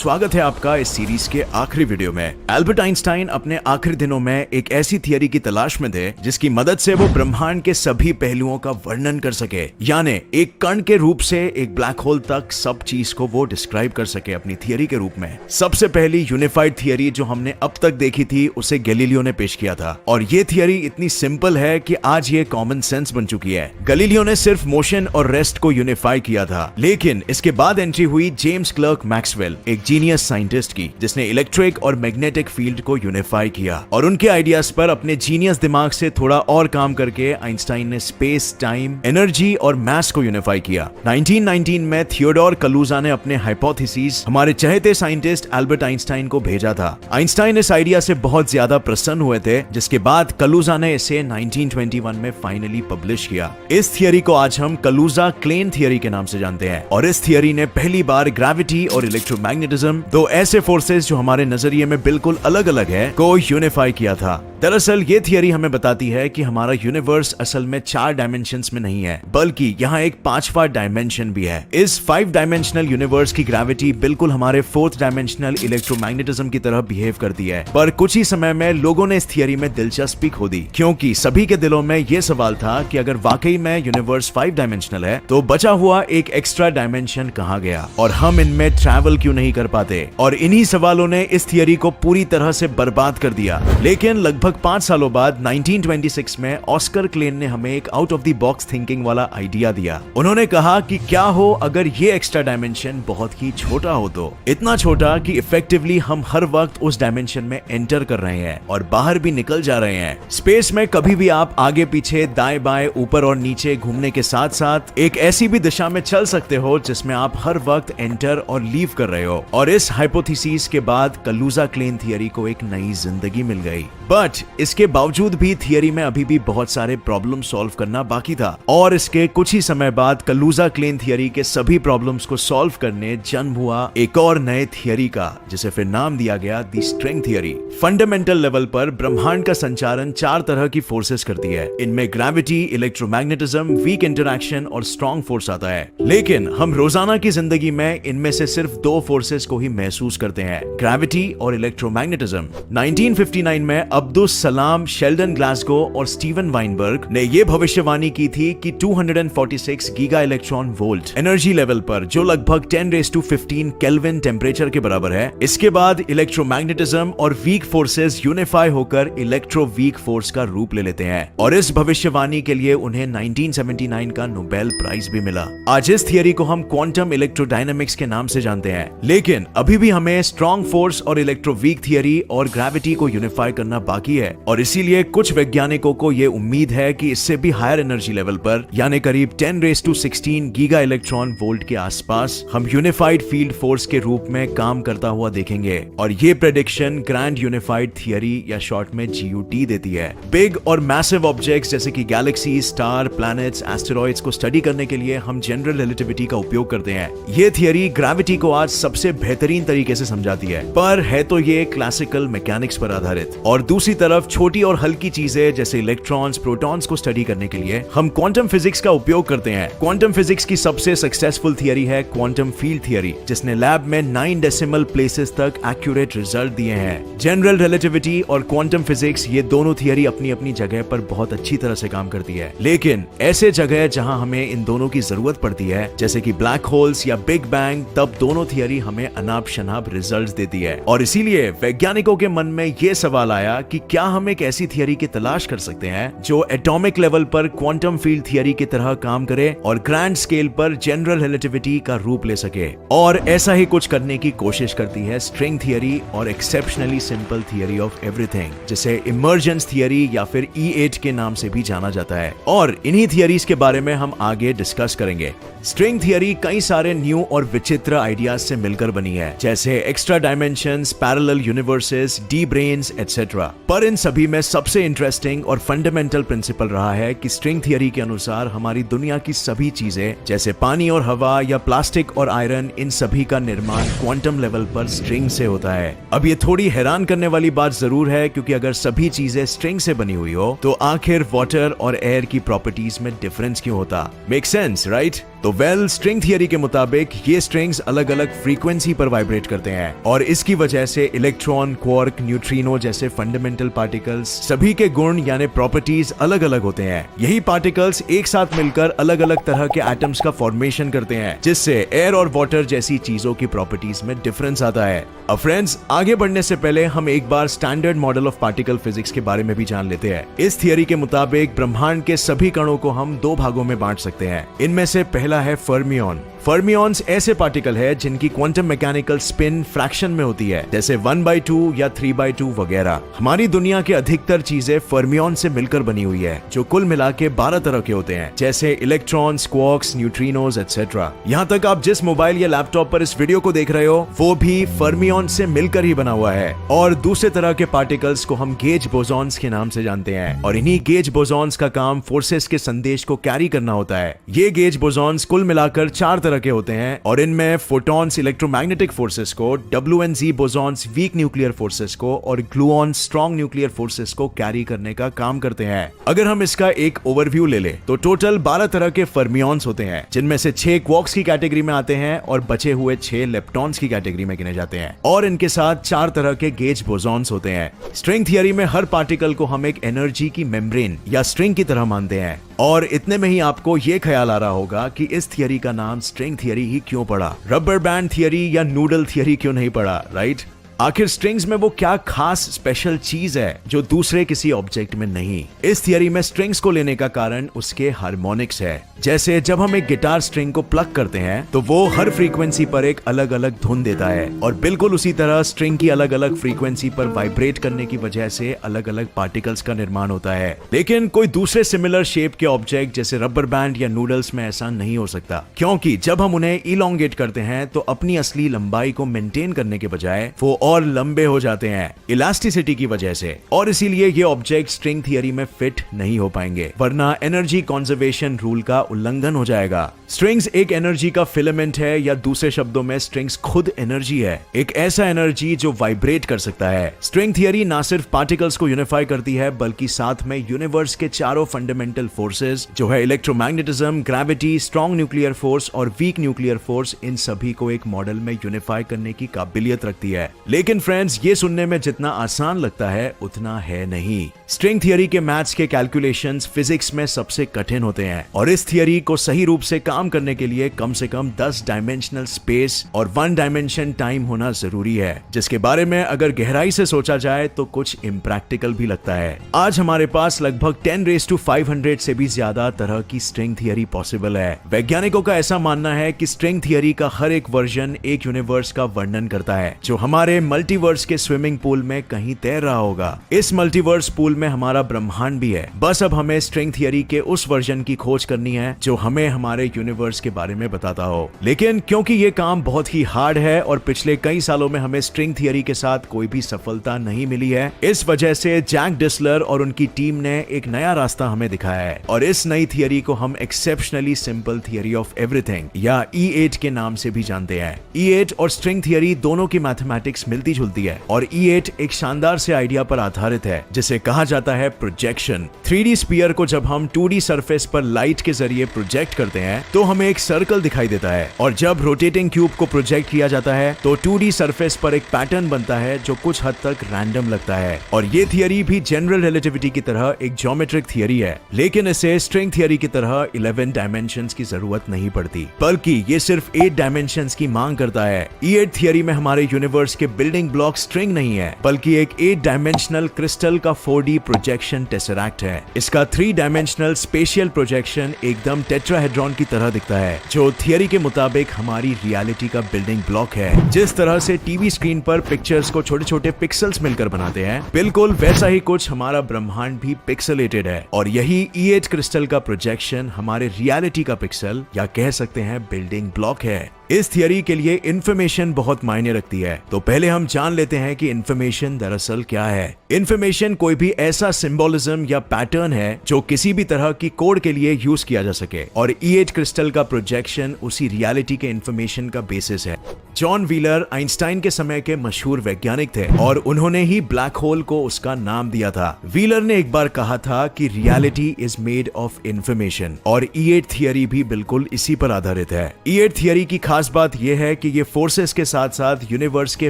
स्वागत है आपका इस सीरीज के आखिरी वीडियो में। एल्बर्ट आइंस्टाइन अपने आखिरी दिनों में एक ऐसी थियरी की तलाश में थे जिसकी मदद से वो ब्रह्मांड के सभी पहलुओं का वर्णन कर सके, यानी एक कण के रूप से एक ब्लैक होल तक सब चीज को वो डिस्क्राइब कर सके अपनी थियरी के रूप में। सबसे पहली यूनिफाइड थियरी जो हमने अब तक देखी थी उसे गैलीलियो ने पेश किया था, और ये थियरी इतनी सिंपल है कि आज ये कॉमन सेंस बन चुकी है। गैलीलियो ने सिर्फ मोशन और रेस्ट को यूनिफाई किया था, लेकिन इसके बाद एंट्री हुई जेम्स क्लर्क मैक्सवेल, एक जीनियस साइंटिस्ट की, जिसने इलेक्ट्रिक और मैग्नेटिक फील्ड को यूनिफाई किया। और उनके आइडियाज पर अपने जीनियस दिमाग से थोड़ा और काम करके आइंस्टाइन ने स्पेस, टाइम, एनर्जी और मैस को यूनिफाई किया। 1919 में थियोडोर कलूजा ने अपने हाइपोथेसिस हमारे चहेते साइंटिस्ट एल्बर्ट आइंस्टाइन को भेजा था। आइंस्टाइन इस आइडिया से बहुत ज्यादा प्रसन्न हुए थे, जिसके बाद कलूजा ने इसे 1921 में फाइनली पब्लिश किया। इस थियरी को आज हम कलूजा-क्लेन थियरी के नाम से जानते हैं, और इस थियरी ने पहली बार ग्रेविटी और इलेक्ट्रोमैग्नेटिज्म, दो ऐसे फोर्सेस जो हमारे नजरिए में बिल्कुल अलग अलग है, को यूनिफाई किया था। दरअसल ये थियरी हमें बताती है कि हमारा यूनिवर्स असल में 4 डायमेंशंस में नहीं है, बल्कि यहाँ एक 5वां डायमेंशन भी है। इस 5 डायमेंशनल यूनिवर्स की ग्रेविटी बिल्कुल हमारे 4th डायमेंशनल इलेक्ट्रोमैग्नेटिज्म की तरह बिहेव करती है। पर कुछ ही समय में लोगों ने इस थियरी में दिलचस्पी खो दी, क्योंकि सभी के दिलों में ये सवाल था कि अगर वाकई में यूनिवर्स 5 डायमेंशनल है तो बचा हुआ एक एक्स्ट्रा डायमेंशन कहाँ गया, और हम इनमें ट्रैवल क्यों नहीं कर पाते। और इन्हीं सवालों ने इस थियरी को पूरी तरह से बर्बाद कर दिया। लेकिन लगभग 5 सालों बाद 1926 में ऑस्कर क्लेन ने हमें एक out of the box thinking वाला आइडिया दिया। उन्होंने कहा कि क्या हो अगर ये एक्स्ट्रा डायमेंशन बहुत ही छोटा हो, तो इतना छोटा कि इफेक्टिवली हम हर वक्त उस डायमेंशन में एंटर कर रहे हैं और बाहर भी निकल जा रहे हैं। स्पेस में कभी भी आप आगे पीछे, दाएं बाएं, ऊपर और नीचे घूमने के साथ साथ एक ऐसी भी दिशा में चल सकते हो जिसमें आप हर वक्त एंटर और लीव कर रहे हो। और इस हाइपोथेसिस के बाद कलूजा-क्लेन थियरी को एक नई जिंदगी मिल गई। बट इसके बावजूद भी थियरी में अभी भी बहुत सारे प्रॉब्लम सॉल्व करना बाकी था, और इसके कुछ ही समय बाद कलूजा-क्लेन थियरी के सभी प्रॉब्लम्स को सॉल्व करने जन्म हुआ एक और नए थियरी का, जिसे फिर नाम दिया गया the string theory. Fundamental level पर ब्रह्मांड का संचालन 4 तरह की फोर्सेस करती है। इनमें ग्रेविटी, इलेक्ट्रोमैग्नेटिज्म, वीक इंटरैक्शन और स्ट्रॉन्ग फोर्स आता है। लेकिन हम रोजाना की जिंदगी में इनमें से सिर्फ 2 फोर्सेस को ही महसूस करते हैं, ग्रेविटी और इलेक्ट्रोमैग्नेटिज्म। 1959 में अब्दुल सलाम, शेल्डन ग्लासगो और स्टीवन वाइनबर्ग ने यह भविष्यवाणी की थी कि 246 giga electron volt energy level पर, जो लगभग 10⁻15 केल्विन टेम्परेचर के बराबर है, इसके बाद इलेक्ट्रोमैग्नेटिज्म और वीक फोर्सेस यूनिफाई होकर इलेक्ट्रो वीक फोर्स का रूप ले लेते हैं। और इस भविष्यवाणी के लिए उन्हें 1979 का नोबेल प्राइज भी मिला। आज इस थियरी को हम क्वांटम इलेक्ट्रोडायनामिक्स के नाम से जानते हैं, लेकिन अभी भी हमें स्ट्रॉन्ग फोर्स और इलेक्ट्रो वीक थियरी और ग्रेविटी को यूनिफाई करना बाकी है। और इसीलिए कुछ वैज्ञानिकों को यह उम्मीद है कि इससे भी हायर एनर्जी लेवल पर, यानी करीब 10⁻16 गीगा इलेक्ट्रॉन वोल्ट के आसपास, हम यूनिफाइड फील्ड फोर्स के रूप में काम करता हुआ देखेंगे। और ये प्रेडिक्शन ग्रैंड यूनिफाइड थियरी या शॉर्ट में GUT देती है। बिग और मैसिव ऑब्जेक्ट्स जैसे कि गैलेक्सी, स्टार, प्लैनेट्स, एस्टेरॉइड्स को स्टडी करने के लिए हम जनरल रिलेटिविटी का उपयोग करते हैं। ये थियरी ग्रेविटी को आज सबसे बेहतरीन तरीके से समझाती है, पर है तो ये क्लासिकल मैकेनिक्स पर आधारित। और दूसरी तरफ छोटी और हल्की चीजें जैसे इलेक्ट्रॉन्स, प्रोटॉन्स को स्टडी करने के लिए हम क्वांटम फिजिक्स का उपयोग करते हैं। क्वांटम फिजिक्स की सबसे सक्सेसफुल थियरी है क्वांटम फील्ड थियरी, जिसने लैब में 9 डेसिमल प्लेसेस तक एक्यूरेट रिजल्ट दिए हैं। जनरल रिलेटिविटी और क्वांटम फिजिक्स, ये दोनों थियरी अपनी अपनी जगह पर बहुत अच्छी तरह से काम करती है, लेकिन ऐसे जगह जहां हमें इन दोनों की जरूरत पड़ती है, जैसे कि ब्लैक होल्स या बिग बैंग, तब दोनों थियरी हमें अनाप शनाप रिजल्ट्स देती है। और इसीलिए वैज्ञानिकों के मन में यह सवाल आया कि क्या हम एक ऐसी थियरी की तलाश कर सकते हैं जो एटॉमिक लेवल पर क्वांटम फील्ड थियरी की तरह काम करे और ग्रैंड स्केल पर जनरल रिलेटिविटी का रूप ले सके। और ऐसा ही कुछ करने की कोशिश करती है स्ट्रिंग थियरी और exceptionally simple theory of everything, जिसे इमर्जेंस थियरी या फिर E8 के नाम से भी जाना जाता है। और इन्हीं थियरीज के बारे में हम आगे डिस्कस करेंगे। स्ट्रिंग थियरी कई सारे न्यू और विचित्र आइडियाज से मिलकर बनी है, जैसे extra dimensions, parallel universes, D brains etcetera. पर इन सभी में सबसे इंटरेस्टिंग और फंडामेंटल प्रिंसिपल रहा है कि स्ट्रिंग थियरी के अनुसार हमारी दुनिया की सभी चीजें जैसे पानी और हवा या प्लास्टिक और आयरन, इन सभी का निर्माण क्वांटम लेवल पर स्ट्रिंग से होता है। अब ये थोड़ी हैरान करने वाली बात जरूर है, क्योंकि अगर सभी चीजें स्ट्रिंग से बनी हुई हो तो आखिर वाटर और एयर की प्रॉपर्टीज में डिफरेंस क्यों होता? Make sense, right? तो स्ट्रिंग थियरी के मुताबिक ये स्ट्रिंग्स अलग अलग फ्रीक्वेंसी पर वाइब्रेट करते हैं और इसकी वजह से इलेक्ट्रॉन, क्वार्क, न्यूट्रिनो जैसे फंडामेंटल पार्टिकल्स सभी के गुण यानी प्रॉपर्टीज अलग अलग होते हैं। यही पार्टिकल्स एक साथ मिलकर अलग अलग तरह के एटम्स का फॉर्मेशन करते हैं, जिससे एयर और वाटर जैसी चीजों की प्रॉपर्टीज में डिफरेंस आता है। अब फ्रेंड्स, आगे बढ़ने से पहले हम एक बार standard model of particle physics के बारे में भी जान लेते हैं। इस थियरी के मुताबिक ब्रह्मांड के सभी कणों को हम दो भागों में बांट सकते हैं। इनमें से पहला है फर्मियन। फर्मियंस ऐसे पार्टिकल है जिनकी क्वांटम मैकेनिकल स्पिन फ्रैक्शन में होती है, जैसे 1/2 या 3/2 वगैरह। हमारी दुनिया के अधिकतर चीजें फर्मियन से मिलकर बनी हुई है, जो कुल मिला के 12 तरह के होते हैं, जैसे इलेक्ट्रॉन्स, क्वार्क्स, न्यूट्रिनोज एटसेट्रा। यहाँ तक आप जिस मोबाइल या लैपटॉप पर इस वीडियो को देख रहे हो वो भी फर्मियन से मिलकर ही बना हुआ है। और दूसरे तरह के पार्टिकल्स को हम गेज बोसॉन्स के नाम से जानते हैं, और इन्हीं गेज बोसॉन्स का काम फोर्सेस के संदेश को कैरी करना होता है। ये गेज बोसॉन्स कुल मिलाकर 4 तरह के होते हैं, और इनमें फोटॉन्स इलेक्ट्रोमैग्नेटिक फोर्सेस को, WNZ bosons weak nuclear forces को, और ग्लूऑन्स स्ट्रॉन्ग न्यूक्लियर फोर्सेस को कैरी करने का काम करते हैं। अगर हम इसका एक ओवरव्यू ले ले तो टोटल 12 तरह के फर्मियंस होते हैं, जिनमें से 6 क्वार्क्स की कैटेगरी में आते हैं और बचे हुए 6 लेप्टॉन्स की कैटेगरी में गिने जाते हैं, और इनके साथ 4 तरह के गेज बोसॉन्स होते हैं। स्ट्रिंग थियरी में हर पार्टिकल को हम एक एनर्जी की मेम्ब्रेन या स्ट्रिंग की तरह मानते हैं, और इतने में ही आपको ये ख्याल आ रहा होगा कि इस थियरी का नाम स्ट्रिंग थियरी ही क्यों पड़ा, रबर बैंड थियरी या नूडल थियरी क्यों नहीं पड़ा, राइट? आखिर स्ट्रिंग्स में वो क्या खास स्पेशल चीज है जो दूसरे किसी ऑब्जेक्ट में नहीं? इस थियरी में स्ट्रिंग्स को लेने का कारण उसके हार्मोनिक्स है। जैसे जब हम एक गिटार स्ट्रिंग को प्लग करते हैं तो वो हर फ्रीक्वेंसी पर एक अलग अलग धुन देता है, और बिल्कुल उसी तरह स्ट्रिंग की अलग अलग फ्रीक्वेंसी पर वाइब्रेट करने की वजह से अलग अलग पार्टिकल्स का निर्माण होता है। लेकिन कोई दूसरे सिमिलर शेप के ऑब्जेक्ट जैसे रबर बैंड या नूडल्स में ऐसा नहीं हो सकता, क्योंकि जब हम उन्हें इलोंगेट करते हैं तो अपनी असली लंबाई को मेंटेन करने के बजाय वो और लंबे हो जाते हैं इलास्टिसिटी की वजह से, और इसीलिए ये ऑब्जेक्ट स्ट्रिंग थियरी में फिट नहीं हो पाएंगे, वरना एनर्जी कंजर्वेशन रूल का उल्लंघन हो जाएगा। स्ट्रिंग्स एक एनर्जी का फिलामेंट है, या दूसरे शब्दों में स्ट्रिंग्स खुद एनर्जी है, एक ऐसा एनर्जी जो वाइब्रेट कर सकता है। स्ट्रिंग थियरी ना सिर्फ पार्टिकल्स को यूनिफाई करती है, बल्कि साथ में यूनिवर्स के चारों फंडामेंटल फोर्सेस जो है electromagnetism, gravity, strong nuclear force और वीक न्यूक्लियर फोर्स, इन सभी को एक मॉडल में यूनिफाई करने की काबिलियत रखती है। लेकिन फ्रेंड्स, ये सुनने में जितना आसान लगता है उतना है नहीं। स्ट्रिंग थियरी के मैथ्स के कैलकुलेशंस फिजिक्स में सबसे कठिन होते हैं, और इस थियरी को सही रूप से काम करने के लिए कम से कम 10 डायमेंशनल स्पेस और 1 डायमेंशन टाइम होना जरूरी है, जिसके बारे में अगर गहराई से सोचा जाए तो कुछ इम्प्रैक्टिकल भी लगता है। आज हमारे पास लगभग 10⁵500 से भी ज्यादा तरह की स्ट्रिंग थियरी पॉसिबल है। वैज्ञानिकों का ऐसा मानना है कि स्ट्रिंग थियरी का हर एक वर्जन एक यूनिवर्स का वर्णन करता है, जो हमारे मल्टीवर्स के स्विमिंग पूल में कहीं तैर रहा होगा। इस मल्टीवर्स पूल में हमारा ब्रह्मांड भी है, बस अब हमें स्ट्रिंग थियरी के उस वर्जन की खोज करनी है जो हमें हमारे यूनिवर्स के बारे में बताता हो। लेकिन क्योंकि ये काम बहुत ही हार्ड है और पिछले कई सालों में हमें स्ट्रिंग थियरी के साथ कोई भी सफलता नहीं मिली है, इस वजह से जैक डिस्लर और उनकी टीम ने एक नया रास्ता हमें दिखाया है, और इस नई थियरी को हम exceptionally simple theory of everything या E8 के नाम से भी जानते हैं। E8 और स्ट्रिंग थियरी दोनों की मैथमेटिक्स मिलती जुलती है, और E8 एक शानदार से आइडिया पर आधारित है जिसे कहा जाता है प्रोजेक्शन। 3D स्फीयर को जब हम 2D सरफेस पर लाइट के जरिए प्रोजेक्ट करते हैं तो हमें एक सर्कल दिखाई देता है, और जब रोटेटिंग क्यूब को प्रोजेक्ट किया जाता है तो 2D सरफेस पर एक पैटर्न बनता है जो कुछ हद तक रैंडम लगता है। और ये थियरी भी जनरल रिलेटिविटी की तरह एक ज्योमेट्रिक थियरी है, लेकिन इसे स्ट्रिंग थियरी की तरह 11 डायमेंशंस की जरूरत नहीं पड़ती, बल्कि ये सिर्फ 8 डायमेंशंस की मांग करता है। E8 थियरी में हमारे यूनिवर्स के बिल्डिंग ब्लॉक स्ट्रिंग नहीं है, बल्कि एक 8 डायमेंशनल क्रिस्टल का 4D प्रोजेक्शन टेसरैक्ट है। इसका 3 डायमेंशनल स्पेशियल प्रोजेक्शन एकदम टेट्राहेड्रॉन की तरह दिखता है, जो थियरी के मुताबिक हमारी रियलिटी का बिल्डिंग ब्लॉक है। जिस तरह से टीवी स्क्रीन पर पिक्चर्स को छोटे छोटे पिक्सल्स मिलकर बनाते हैं, बिल्कुल वैसा ही कुछ हमारा ब्रह्मांड भी पिक्सेलेटेड है, और यही E8 क्रिस्टल का प्रोजेक्शन हमारे रियलिटी का पिक्सल या कह सकते हैं बिल्डिंग ब्लॉक है। इस थियरी के लिए इन्फॉर्मेशन बहुत मायने रखती है। तो पहले हम जान लेते हैं कि इन्फॉर्मेशन दरअसल क्या है। इन्फॉर्मेशन कोई भी ऐसा सिंबोलिज्म या पैटर्न है जो किसी भी तरह की कोड के लिए यूज किया जा सके, और E8 क्रिस्टल का प्रोजेक्शन उसी रियलिटी के इन्फॉर्मेशन का बेसिस है। जॉन व्हीलर आइंस्टाइन के समय के मशहूर वैज्ञानिक थे और उन्होंने ही ब्लैक होल को उसका नाम दिया था। व्हीलर ने एक बार कहा था कि reality is made of information, और E8 थियरी भी बिल्कुल इसी पर आधारित है। E8 थियरी की खास बात यह है कि ये फोर्सेस के साथ साथ यूनिवर्स के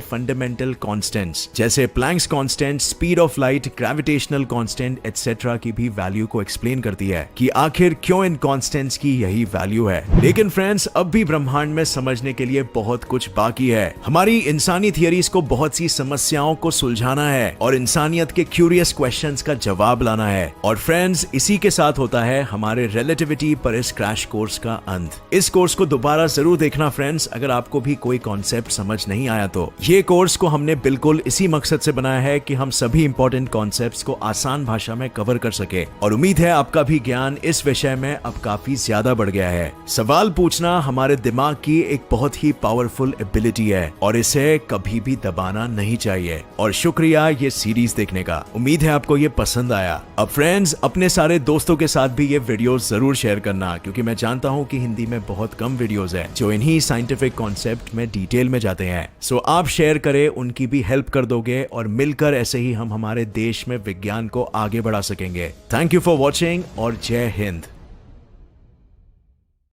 फंडामेंटल कांस्टेंट्स जैसे Planck's constant, speed of light, gravitational constant etcetera की भी वैल्यू को एक्सप्लेन करती है कि आखिर क्यों इन कांस्टेंट्स की यही वैल्यू है। लेकिन फ्रेंड्स, अब भी ब्रह्मांड में समझने के लिए बहुत कुछ बाकी है। हमारी इंसानी थियरीज को बहुत सी समस्याओं को सुलझाना है और इंसानियत के क्यूरियस क्वेश्चंस का जवाब लाना है। और फ्रेंड्स, इसी के साथ होता है हमारे रिलेटिविटी पर इस क्रैश कोर्स का अंत। इस कोर्स को दोबारा जरूर देखना फ्रेंड्स, अगर आपको भी कोई कॉन्सेप्ट समझ नहीं आया तो। ये कोर्स को हमने बिल्कुल इसी मकसद से बनाया है कि हम सभी इंपॉर्टेंट कॉन्सेप्ट्स को आसान भाषा में कवर कर सके, और उम्मीद है आपका भी ज्ञान इस विषय में अब काफी ज्यादा बढ़ गया है। सवाल पूछना हमारे दिमाग की एक बहुत ही पावरफुल एबिलिटी है और इसे कभी भी दबाना नहीं चाहिए। और शुक्रिया ये सीरीज देखने का। उम्मीद है आपको ये पसंद आया। अब फ्रेंड्स, अपने सारे दोस्तों के साथ भी ये वीडियो जरूर शेयर करना, क्योंकि मैं जानता हूँ कि हिंदी में बहुत कम वीडियोस हैं जो इन्हीं साइंटिफिक कॉन्सेप्ट में डिटेल में जाते हैं। सो आप शेयर करें, उनकी भी हेल्प कर दोगे, और मिलकर ऐसे ही हम हमारे देश में विज्ञान को आगे बढ़ा सकेंगे। थैंक यू फॉर वॉचिंग और जय हिंद।